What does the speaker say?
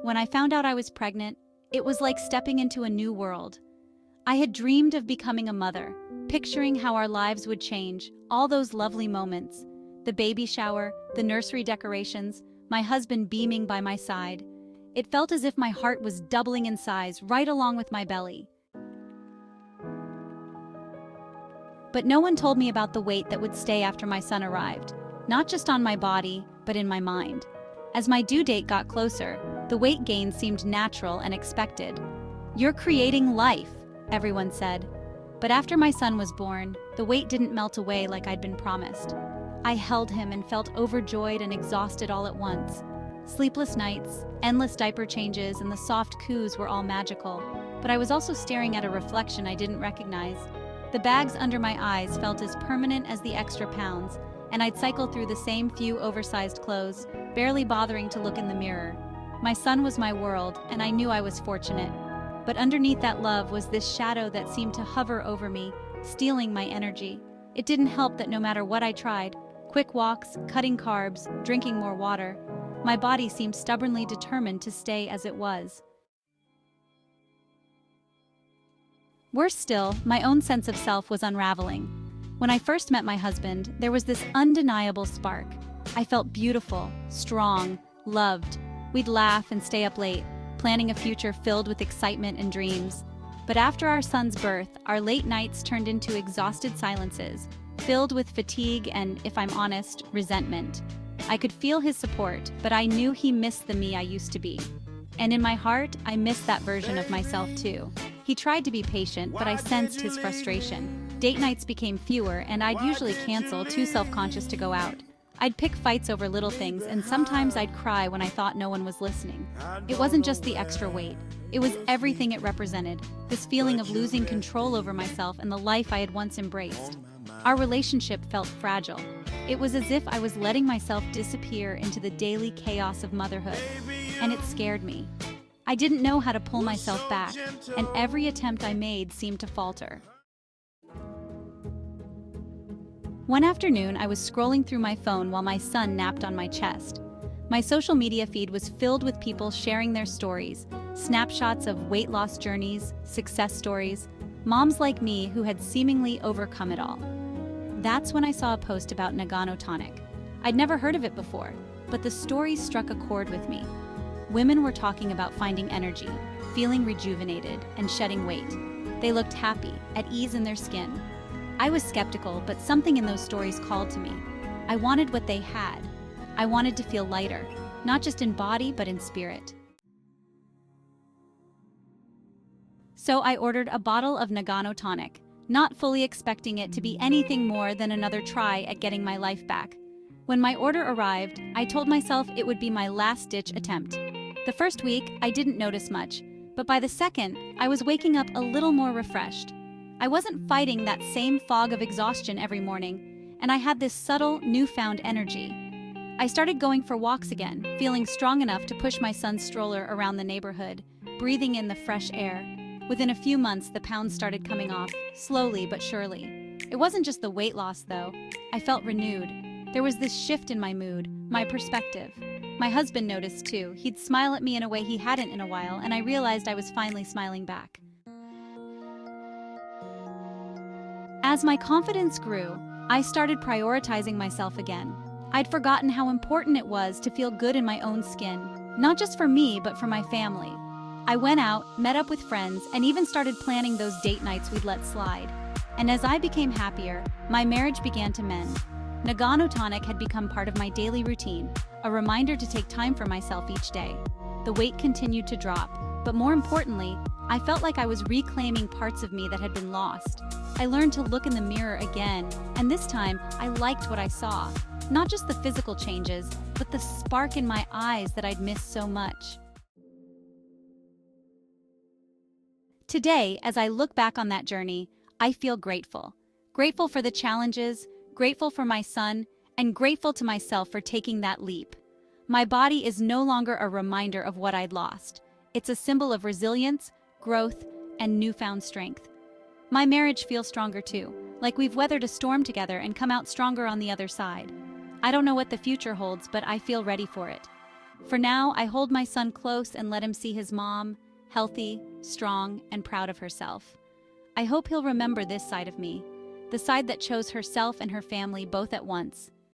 When I found out I was pregnant, it was like stepping into a new world. I had dreamed of becoming a mother, picturing how our lives would change, all those lovely moments. The baby shower, the nursery decorations, my husband beaming by my side. It felt as if my heart was doubling in size right along with my belly. But no one told me about the weight that would stay after my son arrived, not just on my body, but in my mind. As my due date got closer, the weight gain seemed natural and expected. "You're creating life," everyone said. But after my son was born, the weight didn't melt away like I'd been promised. I held him and felt overjoyed and exhausted all at once. Sleepless nights, endless diaper changes, and the soft coos were all magical, but I was also staring at a reflection I didn't recognize. The bags under my eyes felt as permanent as the extra pounds, and I'd cycle through the same few oversized clothes, barely bothering to look in the mirror. My son was my world, and I knew I was fortunate. But underneath that love was this shadow that seemed to hover over me, stealing my energy. It didn't help that no matter what I tried, quick walks, cutting carbs, drinking more water, my body seemed stubbornly determined to stay as it was. Worse still, my own sense of self was unraveling. When I first met my husband, there was this undeniable spark. I felt beautiful, strong, loved. We'd laugh and stay up late, planning a future filled with excitement and dreams. But after our son's birth, our late nights turned into exhausted silences, filled with fatigue and, if I'm honest, resentment. I could feel his support, but I knew he missed the me I used to be. And in my heart, I missed that version of myself too. He tried to be patient, but I sensed his frustration. Date nights became fewer, and I'd usually cancel, too self-conscious to go out. I'd pick fights over little things, and sometimes I'd cry when I thought no one was listening. It wasn't just the extra weight. It was everything it represented, this feeling of losing control over myself and the life I had once embraced. Our relationship felt fragile. It was as if I was letting myself disappear into the daily chaos of motherhood, and it scared me. I didn't know how to pull myself back, and every attempt I made seemed to falter. One afternoon, I was scrolling through my phone while my son napped on my chest. My social media feed was filled with people sharing their stories, snapshots of weight loss journeys, success stories, moms like me who had seemingly overcome it all. That's when I saw a post about Nagano tonic. I'd never heard of it before, but the story struck a chord with me. Women were talking about finding energy, feeling rejuvenated, and shedding weight. They looked happy, at ease in their skin. I was skeptical, but something in those stories called to me. I wanted what they had. I wanted to feel lighter, not just in body, but in spirit. So I ordered a bottle of Nagano tonic, not fully expecting it to be anything more than another try at getting my life back. When my order arrived, I told myself it would be my last-ditch attempt. The first week, I didn't notice much, but by the second, I was waking up a little more refreshed. I wasn't fighting that same fog of exhaustion every morning, and I had this subtle, newfound energy. I started going for walks again, feeling strong enough to push my son's stroller around the neighborhood, breathing in the fresh air. Within a few months, the pounds started coming off, slowly but surely. It wasn't just the weight loss, though. I felt renewed. There was this shift in my mood, my perspective. My husband noticed too. He'd smile at me in a way he hadn't in a while, and I realized I was finally smiling back. As my confidence grew, I started prioritizing myself again. I'd forgotten how important it was to feel good in my own skin, not just for me, but for my family. I went out, met up with friends, and even started planning those date nights we'd let slide. And as I became happier, my marriage began to mend. Nagano tonic had become part of my daily routine, a reminder to take time for myself each day. The weight continued to drop, but more importantly, I felt like I was reclaiming parts of me that had been lost. I learned to look in the mirror again, and this time, I liked what I saw. Not just the physical changes, but the spark in my eyes that I'd missed so much. Today, as I look back on that journey, I feel grateful. Grateful for the challenges, grateful for my son, and grateful to myself for taking that leap. My body is no longer a reminder of what I'd lost. It's a symbol of resilience, growth, and newfound strength. My marriage feels stronger too, like we've weathered a storm together and come out stronger on the other side. I don't know what the future holds, but I feel ready for it. For now, I hold my son close and let him see his mom, healthy, strong, and proud of herself. I hope he'll remember this side of me, the side that chose herself and her family both at once.